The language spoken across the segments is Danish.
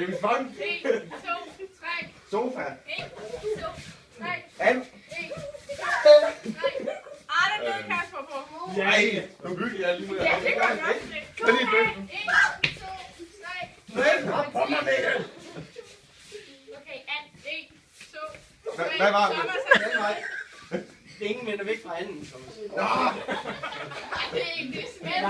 James Bond. 1, 2, 3. Sofa. 1, 2, 3. And. 1, 2, 3. Der døde Kasper på. Nej, nu bygger jeg lige med. Ja, det gør jeg også. Kan lige bygge? 1, 2, 3. Nej, hop på mig med det. Okay, 1, 2, 3. Hvad var det? Den vej. Ingen vender væk fra anden. Nå. Det er ikke det smager.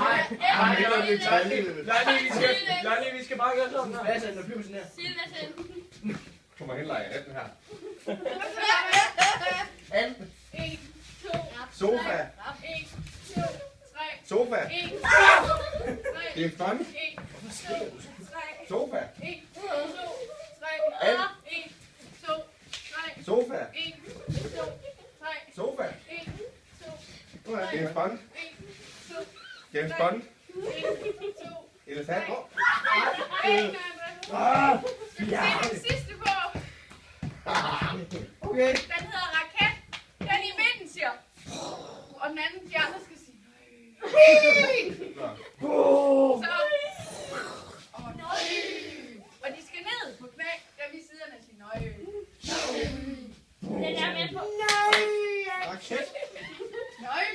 Nej, vi skal bare gøre sådan her. Hvad er det, der bliver sådan her? Sig det til. Kom og henleje af den her. 1, 2, Sofa. 1, 2, 3. Sofa. 1, 2, 3. James Bond. 1, 2, 3. Sofa. 1, 2, 3. 1, 2, 3. Sofa. 1, 2, 3. Sofa. 1, 2, 3. James Bond. 1, 2, James Bond. 1, 2. Elefant. Ja. Den sidste på. Okay. Den hedder raket. Den i midten siger. Og den anden, de andre skal sige. Så. Og de skal ned på knæ. Der vi siderne siger nøj. Den er med på. Raket. Nøj.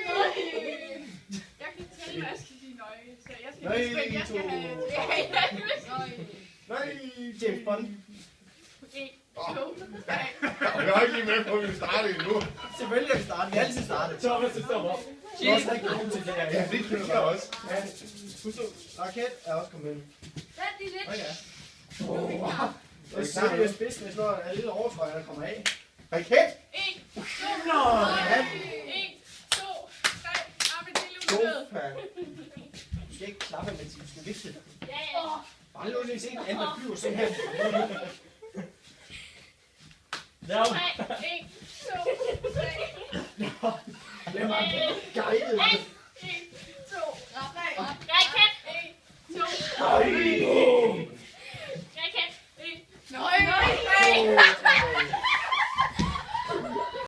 Jeg kan tælle, hvad jeg skal sige nøj. Så jeg skal jeg skal have. Nej, James Bond. 1, 2, 3. Jeg er ikke lige med på, at vi starter endnu. Selvfølgelig er vi startet. Vi er altid startet. Thomas, det står op. Du er også rigtig god til det her. Ja, det kan jeg også. Raket er også kommet ind. Vent lige lidt. Ja. Og så er det spids, hvis der er lidt overtrøje, der kommer af. Raket. 1, 2, 3. Ja. 1, 2, 3. Arme til Lukas. Sofa. Du skal ikke klappe, men du skal vifte. Ja, ja. Bare nu lige se en anden, der flyver sådan her. Lav. 3, 1, 2, 3. Det var gej.